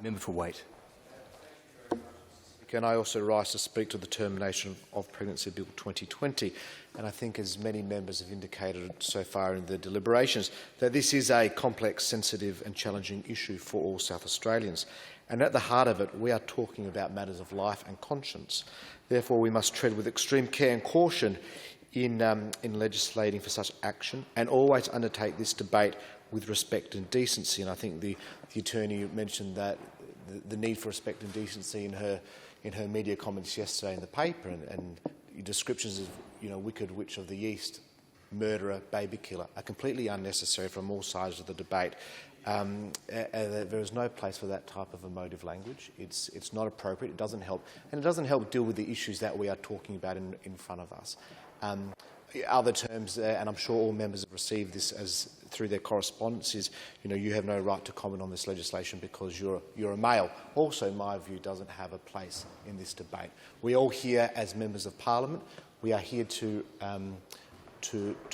Member for Waite. Can I also rise to speak to the Termination of Pregnancy Bill 2020? And I think, as many members have indicated so far in the deliberations, that this is a complex, sensitive and challenging issue for all South Australians. And at the heart of it, we are talking about matters of life and conscience. Therefore, we must tread with extreme care and caution in legislating for such action, and always undertake this debate with respect and decency. And I think the Attorney mentioned that the need for respect and decency in her media comments yesterday in the paper, and descriptions of wicked witch of the East, murderer, baby killer, are completely unnecessary from all sides of the debate. There is no place for that type of emotive language. It's not appropriate. It doesn't help, and it doesn't help deal with the issues that we are talking about in front of us. Other terms, and I'm sure all members have received this as through their correspondence, is you have no right to comment on this legislation because you're a male. Also, in my view, doesn't have a place in this debate. We all here, as members of Parliament, we are here to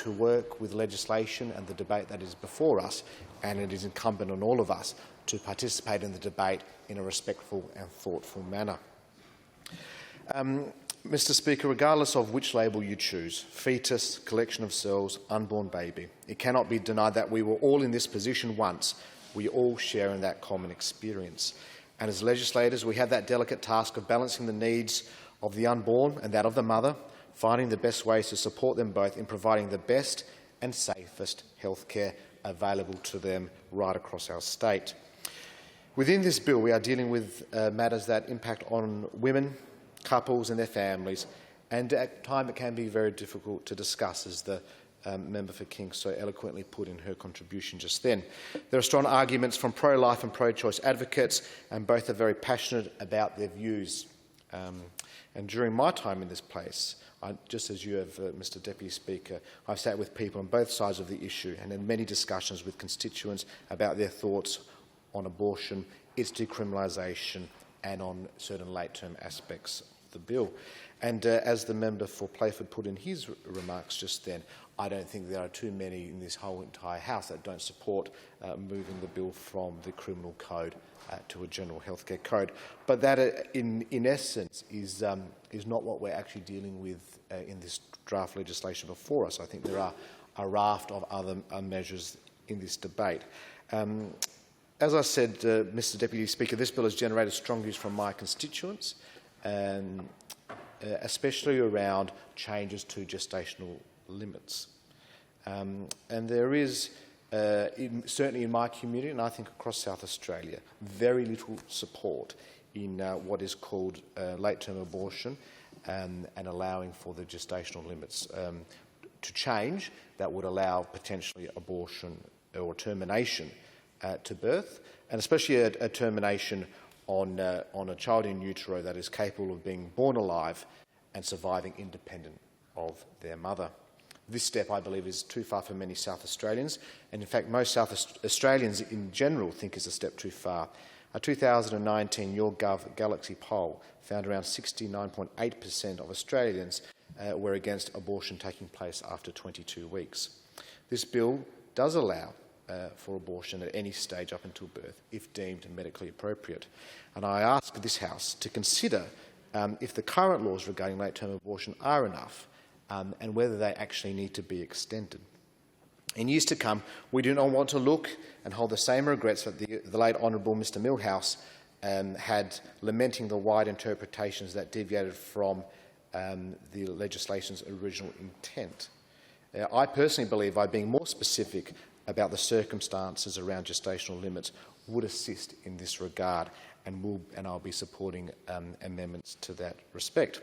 work with legislation and the debate that is before us, and it is incumbent on all of us to participate in the debate in a respectful and thoughtful manner. Mr Speaker, regardless of which label you choose, fetus, collection of cells, unborn baby, it cannot be denied that we were all in this position once. We all share in that common experience. And as legislators, we have that delicate task of balancing the needs of the unborn and that of the mother, finding the best ways to support them both in providing the best and safest health care available to them right across our state. Within this bill, we are dealing with matters that impact on women, couples and their families, and at times it can be very difficult to discuss, as the member for King so eloquently put in her contribution just then. There are strong arguments from pro-life and pro-choice advocates, and both are very passionate about their views. And during my time in this place, just as you have, Mr Deputy Speaker, I've sat with people on both sides of the issue and had many discussions with constituents about their thoughts on abortion, its decriminalisation, and on certain late-term aspects of the bill. And as the member for Playford put in his remarks just then, I don't think there are too many in this whole entire House that don't support moving the bill from the criminal code to a general healthcare code. But that, in essence, is not what we're actually dealing with in this draft legislation before us. I think there are a raft of other measures in this debate. As I said, Mr Deputy Speaker, this bill has generated strong views from my constituents, especially around changes to gestational limits. And there is, certainly in my community, and I think across South Australia, very little support in what is called late-term abortion and allowing for the gestational limits to change that would allow potentially abortion or termination to birth, and especially a termination on a child in utero that is capable of being born alive and surviving independent of their mother. This step, I believe, is too far for many South Australians, and in fact most South Australians in general think is a step too far. A 2019 YourGov Galaxy poll found around 69.8% of Australians were against abortion taking place after 22 weeks. This bill does allow for abortion at any stage up until birth, if deemed medically appropriate. And I ask this House to consider if the current laws regarding late-term abortion are enough, and whether they actually need to be extended. In years to come, we do not want to look and hold the same regrets that the late Honourable Mr Millhouse had, lamenting the wide interpretations that deviated from the legislation's original intent. I personally believe by being more specific about the circumstances around gestational limits would assist in this regard, and I'll be supporting amendments to that respect.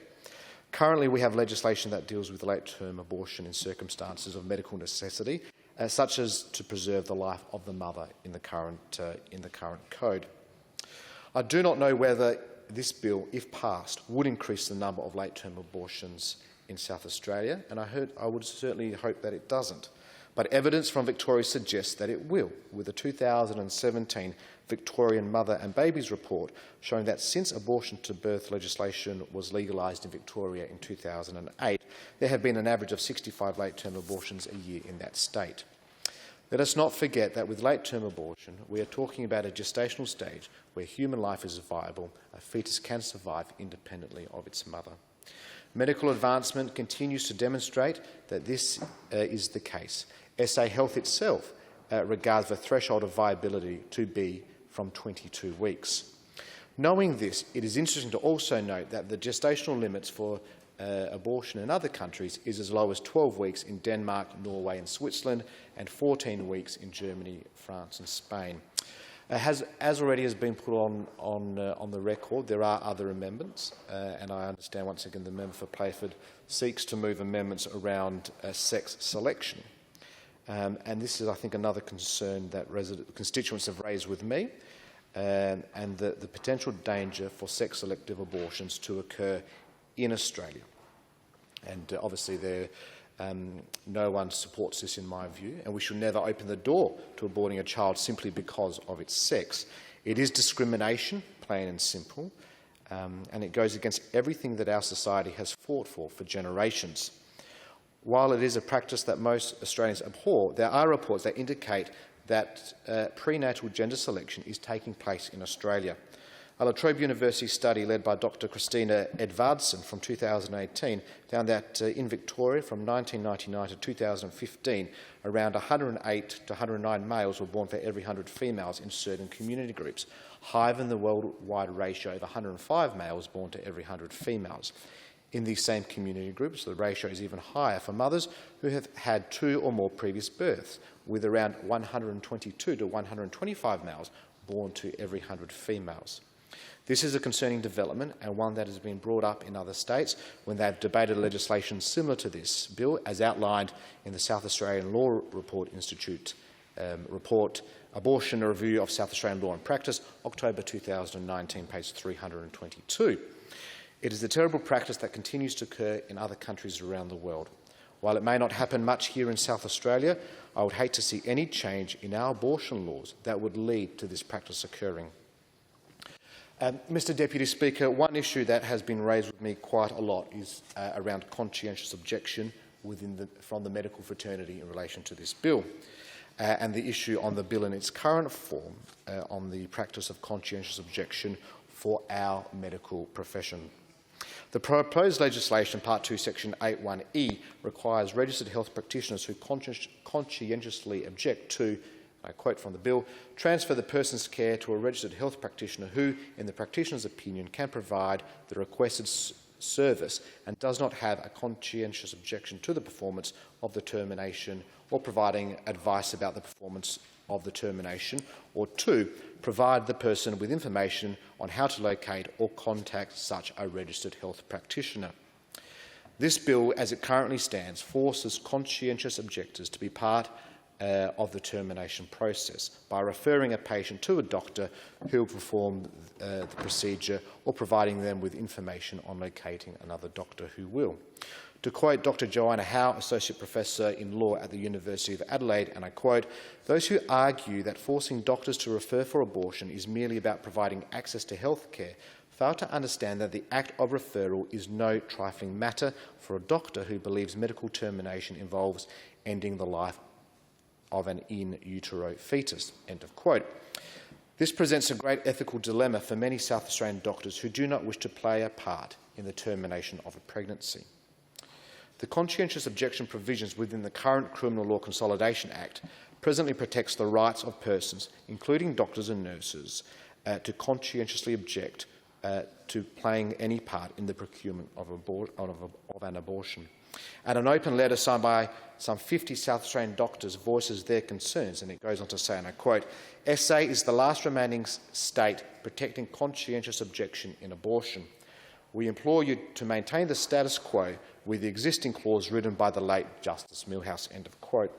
Currently, we have legislation that deals with late-term abortion in circumstances of medical necessity, such as to preserve the life of the mother in the current code. I do not know whether this bill, if passed, would increase the number of late-term abortions in South Australia, and I would certainly hope that it doesn't. But evidence from Victoria suggests that it will, with the 2017 Victorian Mother and Babies report showing that since abortion-to-birth legislation was legalised in Victoria in 2008, there have been an average of 65 late-term abortions a year in that state. Let us not forget that with late-term abortion, we are talking about a gestational stage where human life is viable, a fetus can survive independently of its mother. Medical advancement continues to demonstrate that this is the case. SA Health itself regards the threshold of viability to be from 22 weeks. Knowing this, it is interesting to also note that the gestational limits for abortion in other countries is as low as 12 weeks in Denmark, Norway and Switzerland, and 14 weeks in Germany, France and Spain. As already has been put on the record, there are other amendments, and I understand once again the member for Playford seeks to move amendments around sex selection. And this is, I think, another concern that constituents have raised with me, and the potential danger for sex-selective abortions to occur in Australia. And obviously no one supports this in my view, and we should never open the door to aborting a child simply because of its sex. It is discrimination, plain and simple, and it goes against everything that our society has fought for generations. While it is a practice that most Australians abhor, there are reports that indicate that prenatal gender selection is taking place in Australia. A La Trobe University study led by Dr Christina Edvardsen from 2018 found that in Victoria from 1999 to 2015, around 108 to 109 males were born for every 100 females in certain community groups, higher than the worldwide ratio of 105 males born to every 100 females. In these same community groups, the ratio is even higher for mothers who have had 2 or more previous births, with around 122 to 125 males born to every 100 females. This is a concerning development and one that has been brought up in other states when they have debated legislation similar to this bill, as outlined in the South Australian Law Report Institute report, Abortion, a Review of South Australian Law and Practice, October 2019, page 322. It is a terrible practice that continues to occur in other countries around the world. While it may not happen much here in South Australia, I would hate to see any change in our abortion laws that would lead to this practice occurring. Mr Deputy Speaker, one issue that has been raised with me quite a lot is around conscientious objection from the medical fraternity in relation to this bill, and the issue on the bill in its current form on the practice of conscientious objection for our medical profession. The proposed legislation, Part 2, Section 81E, requires registered health practitioners who conscientiously object to, I quote from the bill, transfer the person's care to a registered health practitioner who, in the practitioner's opinion, can provide the requested service and does not have a conscientious objection to the performance of the termination or providing advice about the performance of the termination, or 2, provide the person with information on how to locate or contact such a registered health practitioner. This bill, as it currently stands, forces conscientious objectors to be part of the termination process by referring a patient to a doctor who will perform the procedure or providing them with information on locating another doctor who will. To quote Dr Joanna Howe, Associate Professor in Law at the University of Adelaide, and I quote, "Those who argue that forcing doctors to refer for abortion is merely about providing access to health care fail to understand that the act of referral is no trifling matter for a doctor who believes medical termination involves ending the life of an in utero fetus." End of quote. This presents a great ethical dilemma for many South Australian doctors who do not wish to play a part in the termination of a pregnancy. The conscientious objection provisions within the current Criminal Law Consolidation Act presently protects the rights of persons, including doctors and nurses, to conscientiously object to playing any part in the procurement of an abortion. And an open letter signed by some 50 South Australian doctors voices their concerns, and it goes on to say, and I quote, "SA is the last remaining state protecting conscientious objection in abortion. We implore you to maintain the status quo with the existing clause written by the late Justice Millhouse." End of quote.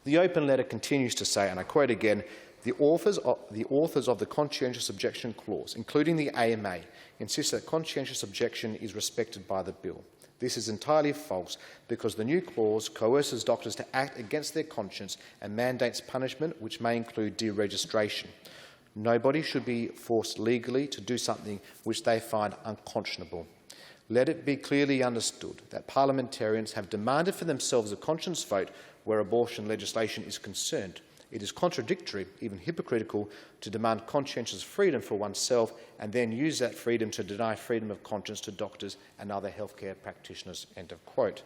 The open letter continues to say, and I quote again, the authors of the conscientious objection clause, including the AMA, insist that conscientious objection is respected by the bill. This is entirely false because the new clause coerces doctors to act against their conscience and mandates punishment which may include deregistration. Nobody should be forced legally to do something which they find unconscionable. Let it be clearly understood that parliamentarians have demanded for themselves a conscience vote where abortion legislation is concerned. It is contradictory, even hypocritical, to demand conscientious freedom for oneself and then use that freedom to deny freedom of conscience to doctors and other healthcare practitioners." End of quote.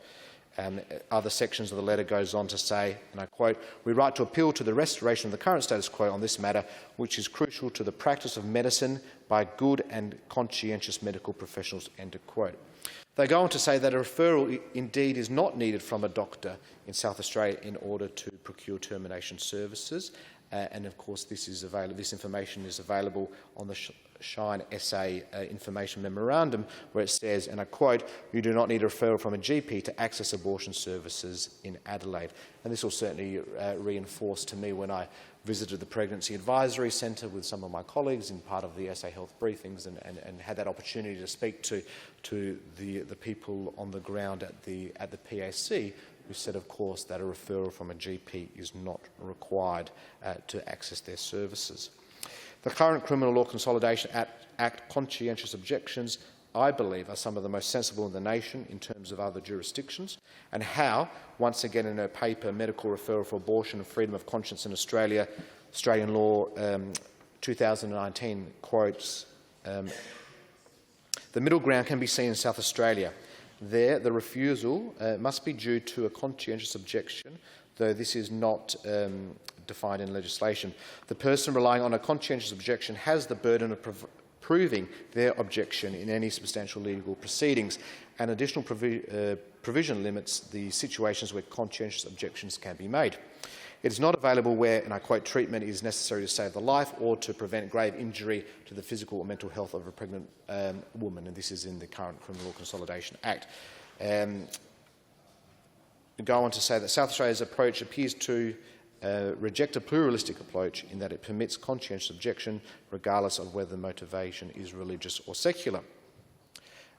Other sections of the letter goes on to say, and I quote, "We write to appeal to the restoration of the current status quo on this matter, which is crucial to the practice of medicine by good and conscientious medical professionals." End of quote. They go on to say that a referral indeed is not needed from a doctor in South Australia in order to procure termination services. And of course, this information is available on the Shine SA information memorandum, where it says, and I quote, "You do not need a referral from a GP to access abortion services in Adelaide." And this will certainly reinforce to me when I visited the Pregnancy Advisory Centre with some of my colleagues in part of the SA Health briefings and had that opportunity to speak to the people on the ground at the PAC, who said, of course, that a referral from a GP is not required to access their services. The current Criminal Law Consolidation Act conscientious objections, I believe, are some of the most sensible in the nation in terms of other jurisdictions, and how, once again in her paper, Medical Referral for Abortion and Freedom of Conscience in Australia, Australian Law 2019, quotes, "The middle ground can be seen in South Australia. There, the refusal must be due to a conscientious objection, though this is not defined in legislation. The person relying on a conscientious objection has the burden of proving their objection in any substantial legal proceedings. An additional provision limits the situations where conscientious objections can be made. It is not available where, and I quote, "treatment is necessary to save the life or to prevent grave injury to the physical or mental health of a pregnant woman," and this is in the current Criminal Law Consolidation Act. Go on to say that South Australia's approach appears to reject a pluralistic approach in that it permits conscientious objection regardless of whether the motivation is religious or secular.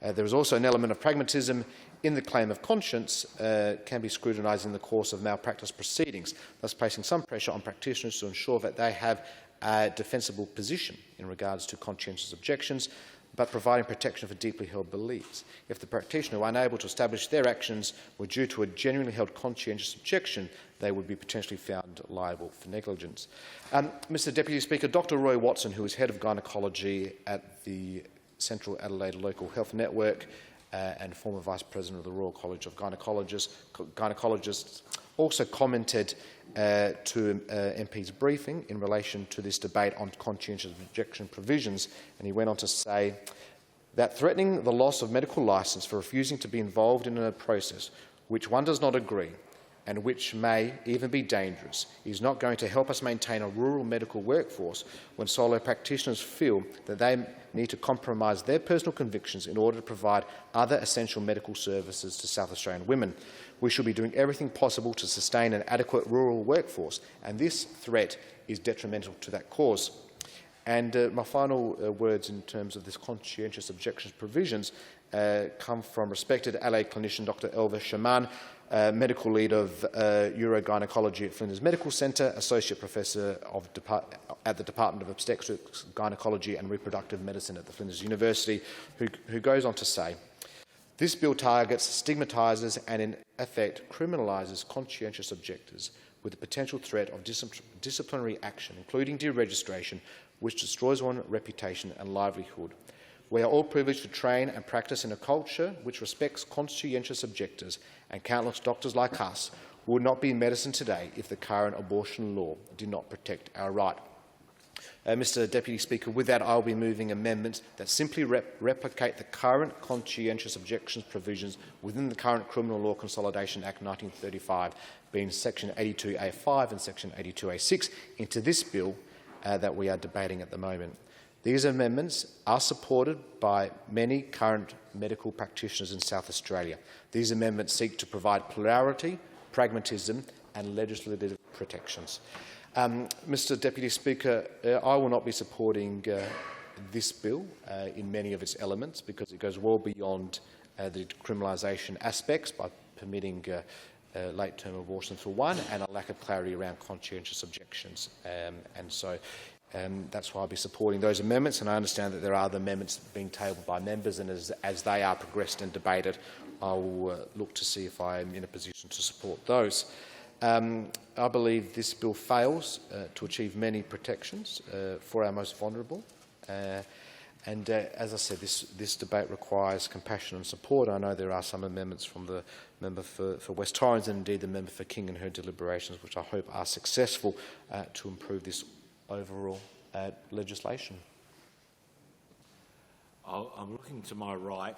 There is also an element of pragmatism in the claim of conscience can be scrutinised in the course of malpractice proceedings, thus placing some pressure on practitioners to ensure that they have a defensible position in regards to conscientious objections, but providing protection for deeply held beliefs. If the practitioner were unable to establish their actions were due to a genuinely held conscientious objection, they would be potentially found liable for negligence. Mr Deputy Speaker, Dr Roy Watson, who is Head of Gynaecology at the Central Adelaide Local Health Network and former Vice President of the Royal College of Gynaecologists, also commented to MP's briefing in relation to this debate on conscientious objection provisions, and he went on to say that threatening the loss of medical licence for refusing to be involved in a process which one does not agree and which may even be dangerous is not going to help us maintain a rural medical workforce when solo practitioners feel that they need to compromise their personal convictions in order to provide other essential medical services to South Australian women. We should be doing everything possible to sustain an adequate rural workforce, and this threat is detrimental to that cause. And my final words in terms of this conscientious objections provisions come from respected Adelaide clinician Dr Elva Shaman, medical lead of urogynecology at Flinders Medical Centre, associate professor at the Department of Obstetrics, Gynaecology and Reproductive Medicine at the Flinders University, who goes on to say, "This bill targets, stigmatises and in effect criminalises conscientious objectors with the potential threat of disciplinary action, including deregistration, which destroys one's reputation and livelihood. We are all privileged to train and practice in a culture which respects conscientious objectors, and countless doctors like us would not be in medicine today if the current abortion law did not protect our right." Mr Deputy Speaker, with that I will be moving amendments that simply replicate the current conscientious objections provisions within the current Criminal Law Consolidation Act 1935, being Section 82A5 and Section 82A6, into this bill that we are debating at the moment. These amendments are supported by many current medical practitioners in South Australia. These amendments seek to provide plurality, pragmatism and legislative protections. Mr Deputy Speaker, I will not be supporting this bill in many of its elements because it goes well beyond the decriminalisation aspects by permitting late-term abortion for one and a lack of clarity around conscientious objections. That's why I'll be supporting those amendments, and I understand that there are other amendments being tabled by members, and as they are progressed and debated, I will look to see if I am in a position to support those. I believe this bill fails to achieve many protections for our most vulnerable. As I said, this debate requires compassion and support. I know there are some amendments from the member for West Torrens and indeed the member for King in her deliberations, which I hope are successful to improve this overall legislation. I'm looking to my right.